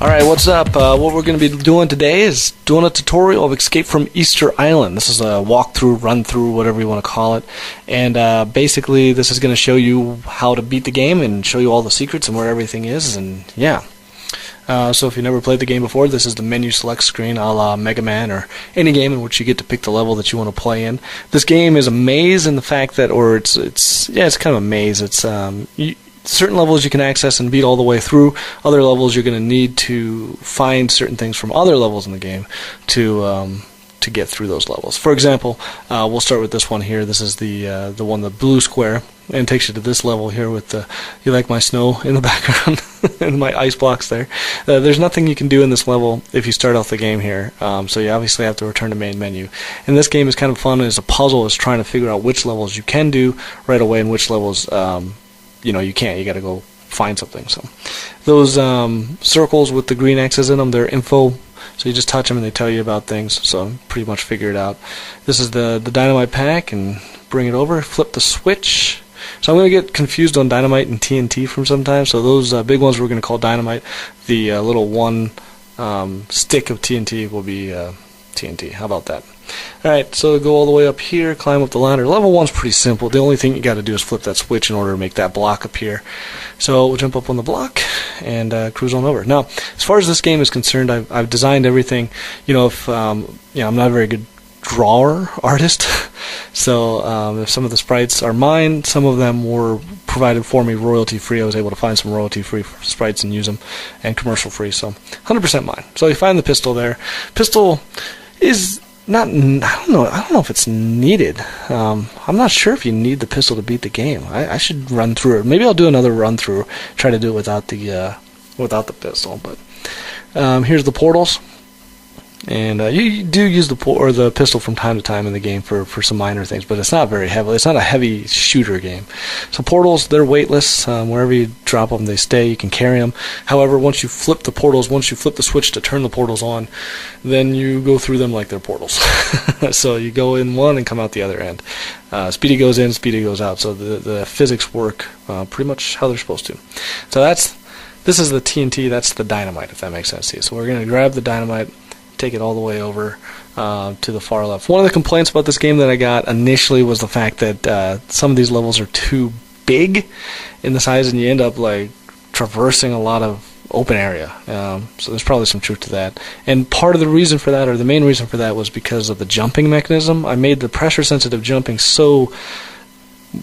Alright, what's up? What we're going to be doing today is doing a tutorial of Escape from Easter Island. This is a walkthrough, run-through, whatever you want to call it. And basically this is going to show you how to beat the game and show you all the secrets and where everything is. And yeah. So if you've never played the game before, this is the menu select screen a la Mega Man or any game in which you get to pick the level that you want to play in. This game is a maze in the fact that, it's kind of a maze. It's certain levels you can access and beat all the way through. Other levels you're going to need to find certain things from other levels in the game to get through those levels. For example, we'll start with this one here. This is the one, the blue square, and takes you to this level here with the "You like my snow" in the background and my ice blocks there. There's nothing you can do in this level if you start off the game here, so you obviously have to return to main menu. And this game is kind of fun as a puzzle, is trying to figure out which levels you can do right away and which levels you can't. You got to go find something. So those circles with the green X's in them, they're info. So you just touch them and they tell you about things. So pretty much figure it out. This is the dynamite pack, and bring it over, flip the switch. So I'm going to get confused on dynamite and TNT from sometimes. So those big ones we're going to call dynamite. The little one stick of TNT will be TNT. How about that? Alright, so go all the way up here, climb up the ladder. Level 1's pretty simple. The only thing you got to do is flip that switch in order to make that block appear. So we'll jump up on the block and cruise on over. Now, as far as this game is concerned, I've designed everything. If I'm not a very good drawer artist, so if some of the sprites are mine, some of them were provided for me royalty free. I was able to find some royalty free sprites and use them, and commercial free. So 100% mine. So you find the pistol there. Pistol is not, I don't know if it's needed. I'm not sure if you need the pistol to beat the game. I should run through it. Maybe I'll do another run through, try to do it without the pistol. But here's the portals, and you do use the pistol from time to time in the game for some minor things, but it's not very heavy. It's not a heavy shooter game. So portals, they're weightless. Wherever you drop them, they stay. You can carry them. However, once you flip the portals, once you flip the switch to turn the portals on, then you go through them like they're portals. So you go in one and come out the other end. Speedy goes in, Speedy goes out. So the physics work pretty much how they're supposed to. So this is the TNT. That's the dynamite, if that makes sense to you. So we're going to grab the dynamite, take it all the way over to the far left. One of the complaints about this game that I got initially was the fact that some of these levels are too big in the size, and you end up like traversing a lot of open area. So there's probably some truth to that. And part of the reason for that, or the main reason for that, was because of the jumping mechanism. I made the pressure sensitive jumping so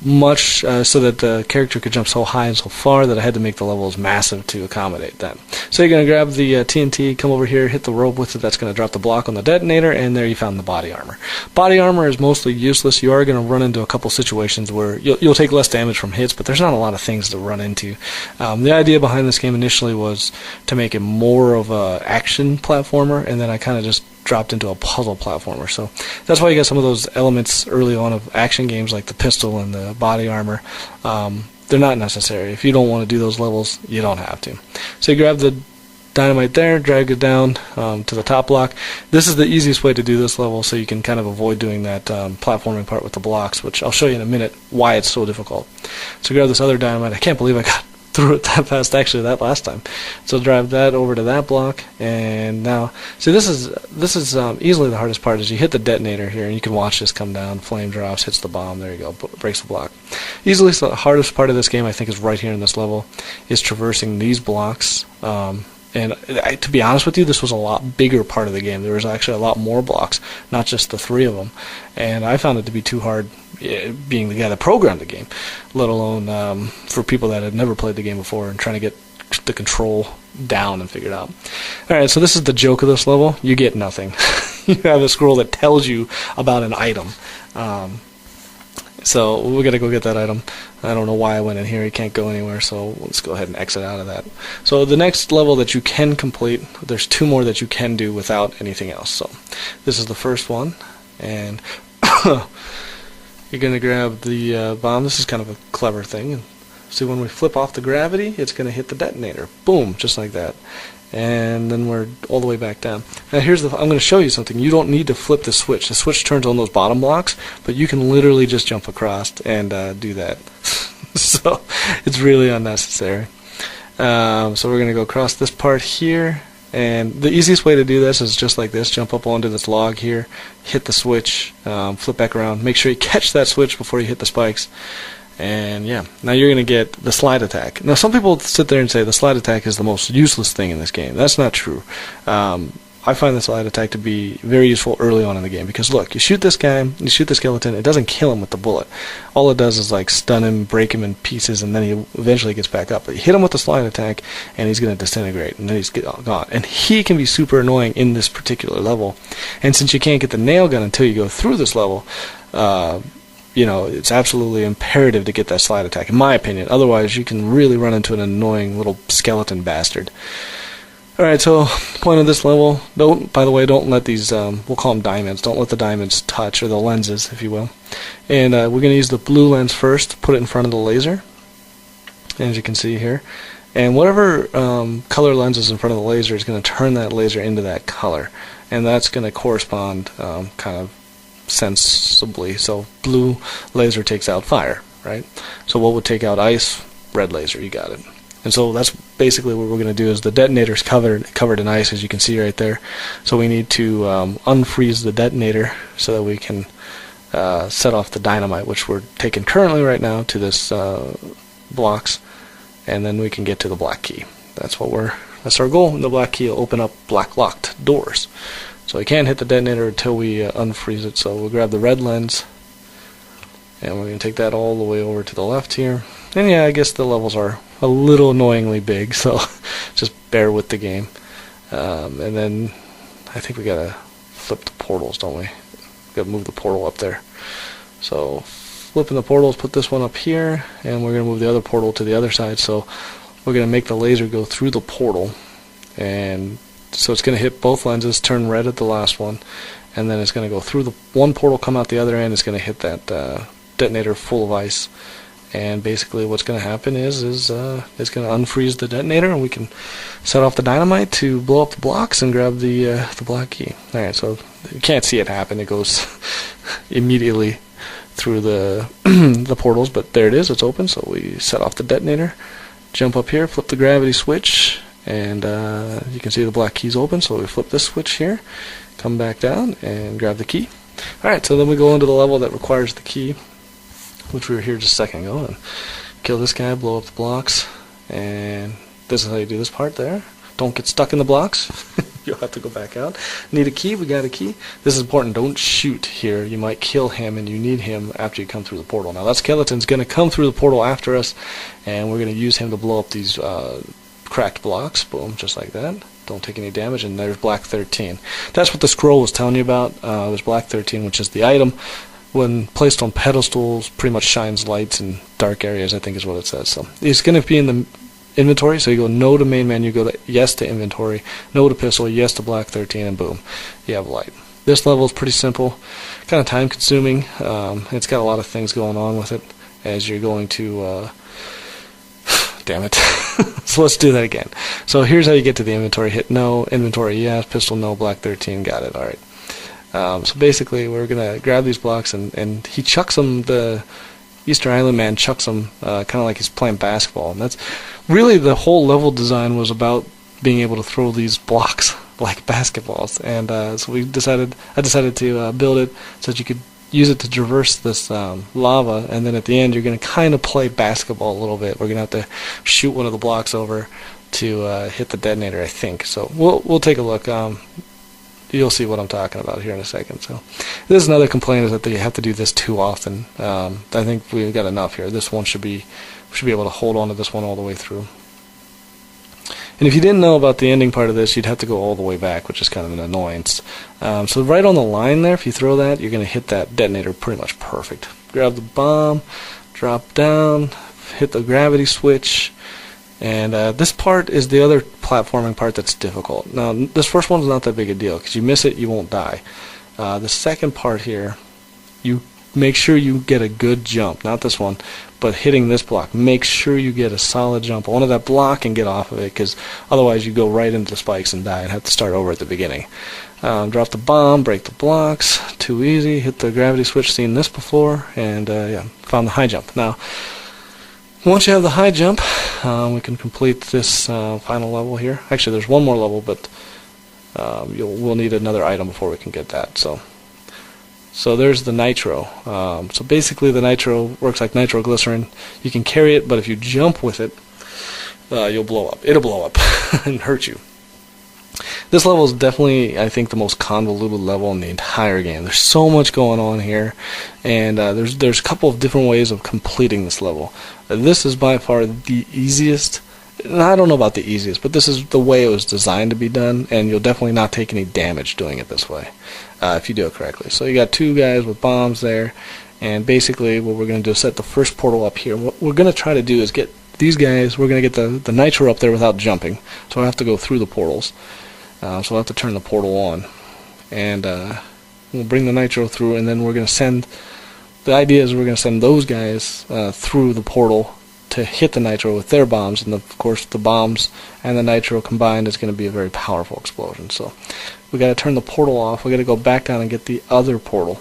much so that the character could jump so high and so far that I had to make the levels massive to accommodate that. So you're going to grab the TNT, come over here, hit the rope with it. That's going to drop the block on the detonator, and there you found the body armor. Body armor is mostly useless. You are going to run into a couple situations where you'll take less damage from hits, but there's not a lot of things to run into. The idea behind this game initially was to make it more of a action platformer, and then I kind of just dropped into a puzzle platformer. So that's why you got some of those elements early on of action games like the pistol and the body armor. They're not necessary. If you don't want to do those levels, you don't have to. So you grab the dynamite there, drag it down to the top block. This is the easiest way to do this level, so you can kind of avoid doing that platforming part with the blocks, which I'll show you in a minute why it's so difficult. So grab this other dynamite. I can't believe I got through it that fast, actually, that last time. So drive that over to that block, and now, see, this is easily the hardest part. Is you hit the detonator here, and you can watch this come down. Flame drops, hits the bomb. There you go, breaks the block. Easily, so the hardest part of this game, I think, is right here in this level, is traversing these blocks. And to be honest with you, this was a lot bigger part of the game. There was actually a lot more blocks, not just the 3 of them. And I found it to be too hard, being the guy that programmed the game, let alone for people that had never played the game before and trying to get the control down and figured out. Alright, so this is the joke of this level. You get nothing. You have a scroll that tells you about an item. So we gotta go get that item. I don't know why I went in here. You can't go anywhere, so let's go ahead and exit out of that. So the next level that you can complete, there's 2 more that you can do without anything else. So this is the first one, and you're gonna grab the bomb. This is kind of a clever thing. See, when we flip off the gravity, it's gonna hit the detonator. Boom, just like that. And then we're all the way back down. Now I'm going to show you something. You don't need to flip the switch. The switch turns on those bottom blocks, but you can literally just jump across and do that. So it's really unnecessary. So we're going to go across this part here, And the easiest way to do this is just like this. Jump up onto this log here, hit the switch, flip back around. Make sure you catch that switch before you hit the spikes. And yeah, now you're going to get the slide attack. Now some people sit there and say the slide attack is the most useless thing in this game. That's not true. I find the slide attack to be very useful early on in the game, because look, you shoot this guy, you shoot the skeleton, it doesn't kill him with the bullet. All it does is like stun him, break him in pieces, and then he eventually gets back up. But you hit him with the slide attack and he's going to disintegrate, and then he's gone. And he can be super annoying in this particular level. And since you can't get the nail gun until you go through this level, you know, it's absolutely imperative to get that slide attack, in my opinion. Otherwise, you can really run into an annoying little skeleton bastard. Alright, so the point of this level, by the way, don't let these, we'll call them diamonds, don't let the diamonds touch, or the lenses, if you will. And we're going to use the blue lens first, put it in front of the laser, as you can see here. And whatever color lens is in front of the laser is going to turn that laser into that color. And that's going to correspond kind of sensibly. So blue laser takes out fire, right? So what would take out ice? Red laser, you got it. And so that's basically what we're going to do. Is the detonator's covered in ice, as you can see right there. So we need to unfreeze the detonator so that we can set off the dynamite, which we're taking currently right now to this blocks, and then we can get to the black key. That's our goal. And the black key will open up black locked doors. So we can't hit the detonator until we unfreeze it. So we'll grab the red lens, and we're going to take that all the way over to the left here. And yeah, I guess the levels are a little annoyingly big, so just bear with the game. And then I think we gotta flip the portals, don't we? Gotta move the portal up there. So flipping the portals, put this one up here, and we're gonna move the other portal to the other side. So we're gonna make the laser go through the portal, and so it's gonna hit both lenses, turn red at the last one, and then it's gonna go through the one portal, come out the other end. It's gonna hit that detonator full of ice. And basically what's going to happen is it's going to unfreeze the detonator, and we can set off the dynamite to blow up the blocks and grab the black key. Alright, so you can't see it happen. It goes immediately through the the portals, but there it is. It's open, so we set off the detonator, jump up here, flip the gravity switch, and you can see the black key's open, so we flip this switch here, come back down, and grab the key. Alright, so then we go into the level that requires the key, which we were here just a second ago, and kill this guy, blow up the blocks, and this is how you do this part there. Don't get stuck in the blocks. You'll have to go back out. Need a key? We got a key. This is important. Don't shoot here. You might kill him, and you need him after you come through the portal. Now that skeleton's going to come through the portal after us, and we're going to use him to blow up these cracked blocks. Boom, just like that. Don't take any damage, and there's black 13. That's what the scroll was telling you about. There's black 13, which is the item. When placed on pedestals, pretty much shines lights in dark areas, I think is what it says. So it's going to be in the inventory, so you go no to main menu, go to yes to inventory, no to pistol, yes to black 13, and boom, you have light. This level is pretty simple, kind of time consuming. It's got a lot of things going on with it as you're going to damn it. So let's do that again. So here's how you get to the inventory. Hit no, inventory yes, pistol no, black 13, got it. Alright. So basically we're going to grab these blocks, and he chucks them, the Easter Island man chucks them kind of like he's playing basketball. And that's really the whole level design was about being able to throw these blocks like basketballs. And so I decided to build it so that you could use it to traverse this lava, and then at the end you're going to kind of play basketball a little bit. We're going to have to shoot one of the blocks over to hit the detonator, I think. So we'll take a look. You'll see what I'm talking about here in a second. So this is another complaint, is that you have to do this too often. I think we've got enough here. This one should be able to hold on to this one all the way through. And if you didn't know about the ending part of this, you'd have to go all the way back, which is kind of an annoyance. So right on the line there, if you throw that, you're going to hit that detonator pretty much perfect. Grab the bomb, drop down, hit the gravity switch. And this part is the other platforming part that's difficult. Now, this first one's not that big a deal, because you miss it, you won't die. The second part here, you make sure you get a good jump. Not this one, but hitting this block. Make sure you get a solid jump onto that block and get off of it, because otherwise you go right into the spikes and die and have to start over at the beginning. Drop the bomb, break the blocks, too easy. Hit the gravity switch, seen this before, and yeah, found the high jump. Now, once you have the high jump, we can complete this final level here. Actually, there's one more level, but we'll need another item before we can get that. So there's the nitro. So basically the nitro works like nitroglycerin. You can carry it, but if you jump with it, you'll blow up. It'll blow up and hurt you. This level is definitely, I think, the most convoluted level in the entire game. There's so much going on here, and there's a couple of different ways of completing this level. This is by far the easiest. And I don't know about the easiest, but this is the way it was designed to be done, and you'll definitely not take any damage doing it this way if you do it correctly. So you got two guys with bombs there, and basically what we're going to do is set the first portal up here. What we're going to try to do is get these guys, we're going to get the nitro up there without jumping, so we'll have to go through the portals. So we'll have to turn the portal on, and we'll bring the nitro through, and then we're going to send, the idea is we're going to send those guys through the portal to hit the nitro with their bombs, and of course the bombs and the nitro combined is going to be a very powerful explosion. So we got to turn the portal off, we got to go back down and get the other portal.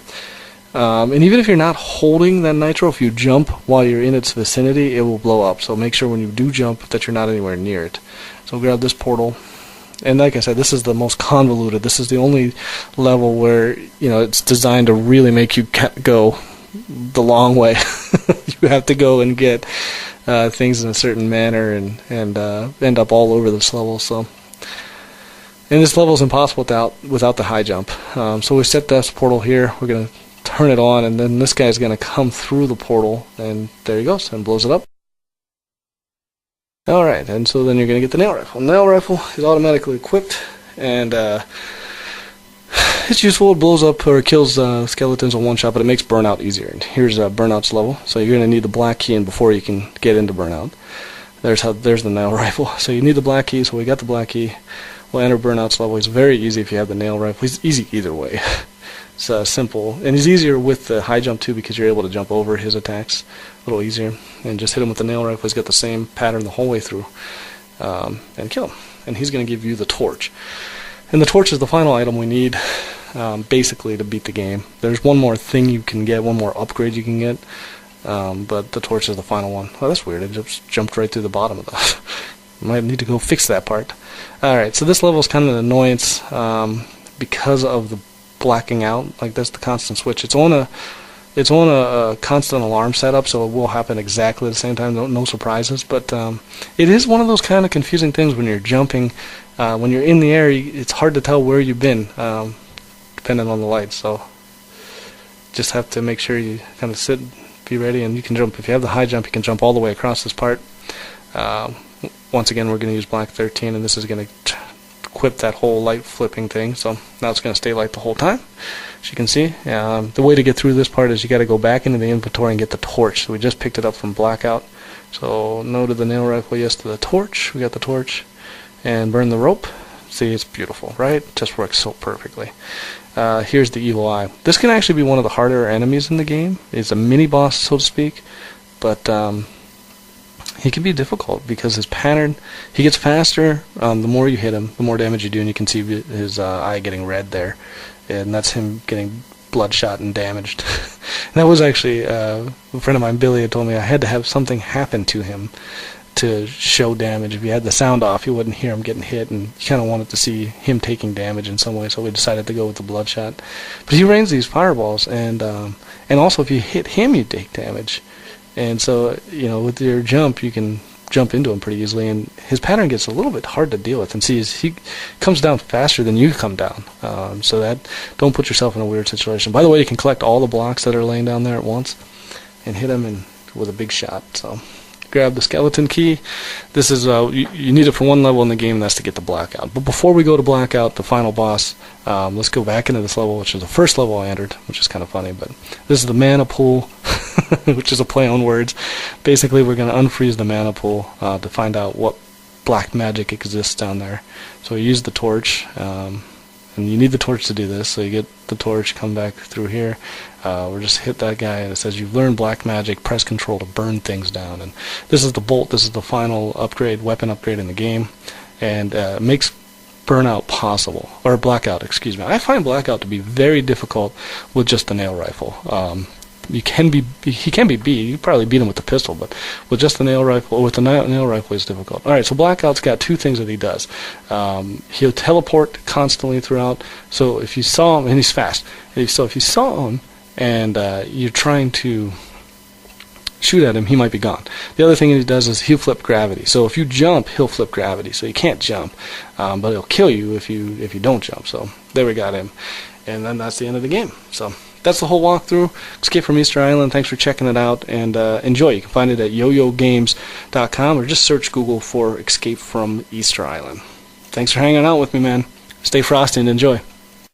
And even if you're not holding that nitro, if you jump while you're in its vicinity, it will blow up. So make sure when you do jump that you're not anywhere near it. So grab this portal. And like I said, this is the most convoluted. This is the only level where, you know, it's designed to really make you go the long way. You have to go and get things in a certain manner and end up all over this level. So, and this level is impossible without the high jump. So we set this portal here. We're going to turn it on, and then this guy's going to come through the portal, and there he goes, and blows it up. Alright, and so then you're going to get the nail rifle. The nail rifle is automatically equipped, and it's useful. It blows up or kills skeletons in one shot, but it makes burnout easier. And here's Burnouts Level. So you're going to need the black key in before you can get into burnout. There's the nail rifle. So you need the black key, so we got the black key. We'll enter Burnouts Level. It's very easy if you have the nail rifle. It's easy either way. It's simple, and it's easier with the high jump too, because you're able to jump over his attacks a little easier, and just hit him with the nail rifle. He's got the same pattern the whole way through, and kill him. And he's going to give you the torch, and the torch is the final item we need, basically, to beat the game. There's one more thing you can get, one more upgrade you can get, but the torch is the final one. Oh, that's weird. It just jumped right through the bottom of that. Might need to go fix that part. Alright, so this level is kind of an annoyance because of the blacking out. Like, that's the constant switch. It's on a constant alarm setup, so it will happen exactly at the same time. No surprises, but it is one of those kind of confusing things when you're jumping. When you're in the air, it's hard to tell where you've been, depending on the lights. So just have to make sure you kind of sit, be ready, and you can jump. If you have the high jump, you can jump all the way across this part. Once again, we're going to use black 13, and this is going to equip that whole light flipping thing. So now it's going to stay light the whole time, as you can see. The way to get through this part is you got to go back into the inventory and get the torch. So we just picked it up from blackout. So no to the nail rifle, yes to the torch. We got the torch, and burn the rope. See, it's beautiful, right? Just works so perfectly. Here's the evil eye. This can actually be one of the harder enemies in the game. It's a mini boss, so to speak, but he can be difficult because his pattern, he gets faster the more you hit him, the more damage you do, and you can see his eye getting red there, and that's him getting bloodshot and damaged. And that was actually a friend of mine, Billy, had told me I had to have something happen to him to show damage. If you had the sound off, you wouldn't hear him getting hit, and you kind of wanted to see him taking damage in some way, so we decided to go with the bloodshot. But he rains these fireballs, and also if you hit him, you take damage. And so, you know, with your jump, you can jump into him pretty easily, and his pattern gets a little bit hard to deal with. And see, he comes down faster than you come down, so that, don't put yourself in a weird situation. By the way, you can collect all the blocks that are laying down there at once and hit him with a big shot. So grab the skeleton key. This is you need it for one level in the game, and that's to get the blackout. But before we go to blackout, the final boss, let's go back into this level, which is the first level I entered, which is kind of funny. But this is the mana pool, which is a play on words. Basically, we're going to unfreeze the mana pool to find out what black magic exists down there. So we use the torch, and you need the torch to do this. So you get the torch, come back through here. We'll just hit that guy, and it says you've learned black magic. Press control to burn things down. And this is the bolt. This is the final upgrade, weapon upgrade in the game, and makes burnout possible, or blackout, excuse me. I find blackout to be very difficult with just the nail rifle. he can be beat. You can probably beat him with the pistol, but with just the nail rifle, with the nail rifle, it's difficult. All right, so Blackout's got two things that he does. He'll teleport constantly throughout. So if you saw him, and he's fast. So if you saw him and you're trying to shoot at him, he might be gone. The other thing he does is he'll flip gravity. So if you jump, he'll flip gravity. So you can't jump, but he'll kill you if you don't jump. So there we got him, and then that's the end of the game. So that's the whole walkthrough. Escape from Easter Island. Thanks for checking it out, and enjoy. You can find it at yoyogames.com, or just search Google for Escape from Easter Island. Thanks for hanging out with me, man. Stay frosty and enjoy.